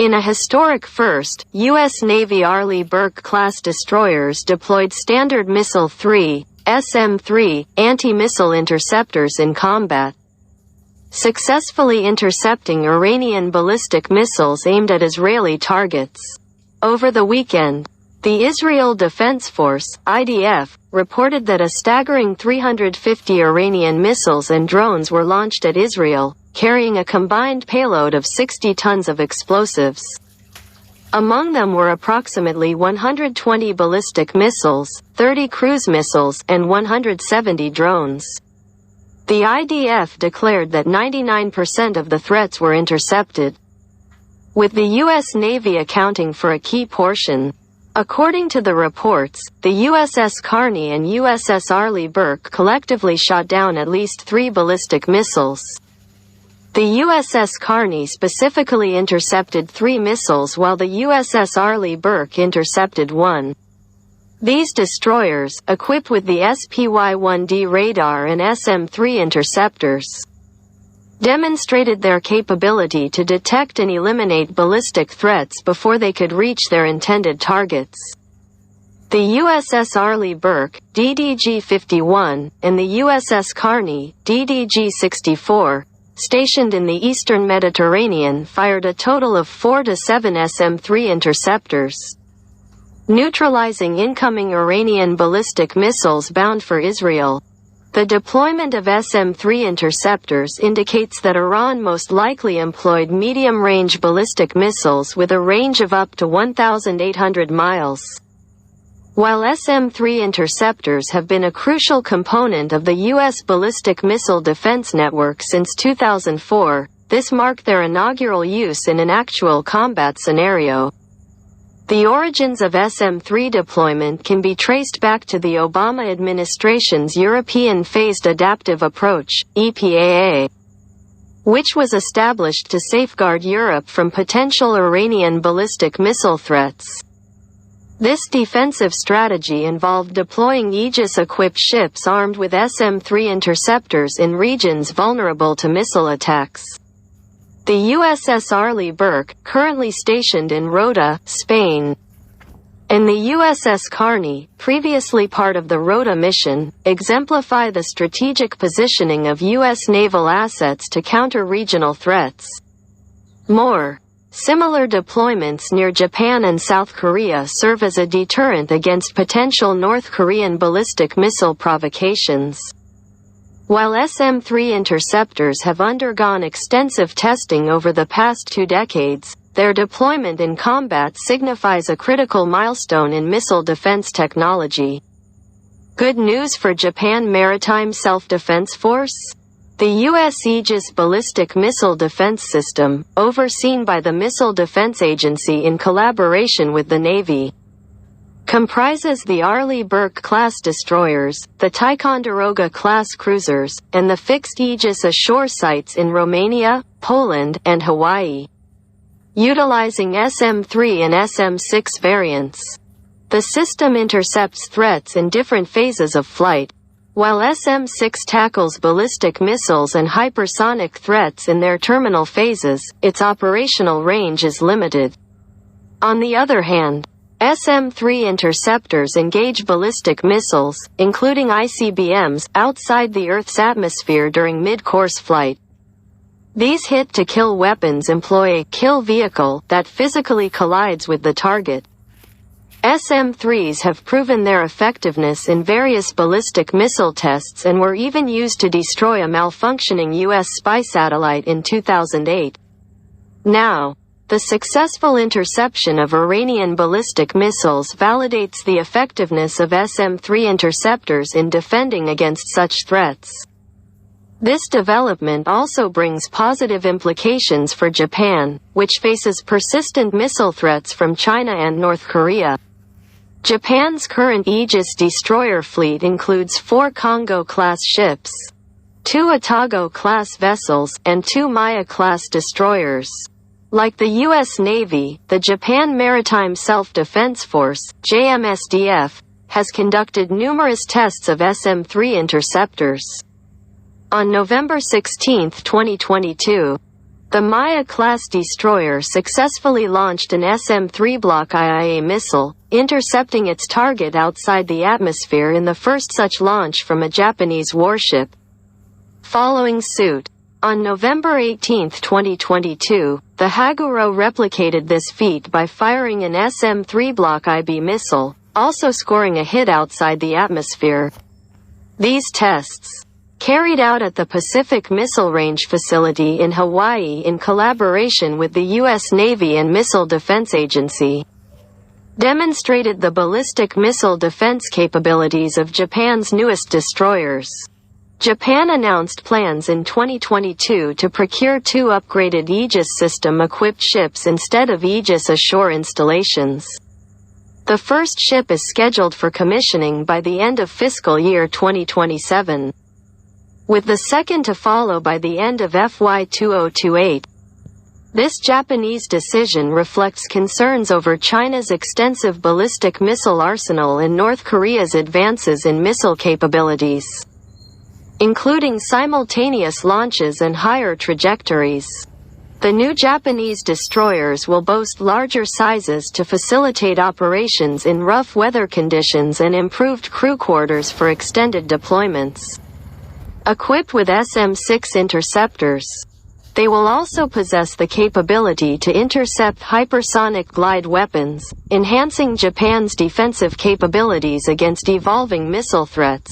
In a historic first, U.S. Navy Arleigh Burke-class destroyers deployed Standard Missile-3 (SM-3) anti-missile interceptors in combat, successfully intercepting Iranian ballistic missiles aimed at Israeli targets. Over the weekend, the Israel Defense Force (IDF) reported that a staggering 350 Iranian missiles and drones were launched at Israel, carrying a combined payload of 60 tons of explosives. Among them were approximately 120 ballistic missiles, 30 cruise missiles, and 170 drones. The IDF declared that 99% of the threats were intercepted, with the U.S. Navy accounting for a key portion. According to the reports, the USS Carney and USS Arleigh Burke collectively shot down at least 3 ballistic missiles. The USS Carney specifically intercepted 3 missiles while the USS Arleigh Burke intercepted 1. These destroyers, equipped with the SPY-1D radar and SM-3 interceptors, demonstrated their capability to detect and eliminate ballistic threats before they could reach their intended targets. The USS Arleigh Burke, DDG-51, and the USS Carney, DDG-64, stationed in the eastern Mediterranean, fired a total of 4 to 7 SM-3 interceptors, neutralizing incoming Iranian ballistic missiles bound for Israel. The deployment of SM-3 interceptors indicates that Iran most likely employed medium-range ballistic missiles with a range of up to 1,800 miles. While SM-3 interceptors have been a crucial component of the U.S. ballistic missile defense network since 2004, this marked their inaugural use in an actual combat scenario. The origins of SM-3 deployment can be traced back to the Obama administration's European Phased Adaptive Approach, EPAA, which was established to safeguard Europe from potential Iranian ballistic missile threats. This defensive strategy involved deploying Aegis-equipped ships armed with SM-3 interceptors in regions vulnerable to missile attacks. The USS Arleigh Burke, currently stationed in Rota, Spain, and the USS Carney, previously part of the Rota mission, exemplify the strategic positioning of U.S. naval assets to counter regional threats. Similar deployments near Japan and South Korea serve as a deterrent against potential North Korean ballistic missile provocations. While SM-3 interceptors have undergone extensive testing over the past 2 decades, their deployment in combat signifies a critical milestone in missile defense technology. Good news for Japan Maritime Self-Defense Force? The U.S. Aegis Ballistic Missile Defense System, overseen by the Missile Defense Agency in collaboration with the Navy, comprises the Arleigh Burke-class destroyers, the Ticonderoga-class cruisers, and the fixed Aegis ashore sites in Romania, Poland, and Hawaii, utilizing SM-3 and SM-6 variants. The system intercepts threats in different phases of flight. While SM-6 tackles ballistic missiles and hypersonic threats in their terminal phases, its operational range is limited. On the other hand, SM-3 interceptors engage ballistic missiles, including ICBMs, outside the Earth's atmosphere during mid-course flight. These hit-to-kill weapons employ a kill vehicle that physically collides with the target. SM-3s have proven their effectiveness in various ballistic missile tests and were even used to destroy a malfunctioning U.S. spy satellite in 2008. Now, the successful interception of Iranian ballistic missiles validates the effectiveness of SM-3 interceptors in defending against such threats. This development also brings positive implications for Japan, which faces persistent missile threats from China and North Korea. Japan's current Aegis destroyer fleet includes 4 Kongo-class ships, 2 Atago-class vessels, and 2 Maya-class destroyers. Like the U.S. Navy, the Japan Maritime Self-Defense Force, JMSDF, has conducted numerous tests of SM-3 interceptors. On November 16, 2022, The Maya-class destroyer successfully launched an SM-3 Block IA missile, intercepting its target outside the atmosphere in the first such launch from a Japanese warship. Following suit, on November 18, 2022, the Haguro replicated this feat by firing an SM-3 Block IB missile, also scoring a hit outside the atmosphere. These tests, carried out at the Pacific Missile Range facility in Hawaii in collaboration with the U.S. Navy and Missile Defense Agency, demonstrated the ballistic missile defense capabilities of Japan's newest destroyers. Japan announced plans in 2022 to procure 2 upgraded Aegis system-equipped ships instead of Aegis ashore installations. The first ship is scheduled for commissioning by the end of fiscal year 2027, with the second to follow by the end of FY 2028. This Japanese decision reflects concerns over China's extensive ballistic missile arsenal and North Korea's advances in missile capabilities, including simultaneous launches and higher trajectories. The new Japanese destroyers will boast larger sizes to facilitate operations in rough weather conditions and improved crew quarters for extended deployments. Equipped with SM-6 interceptors, they will also possess the capability to intercept hypersonic glide weapons, enhancing Japan's defensive capabilities against evolving missile threats.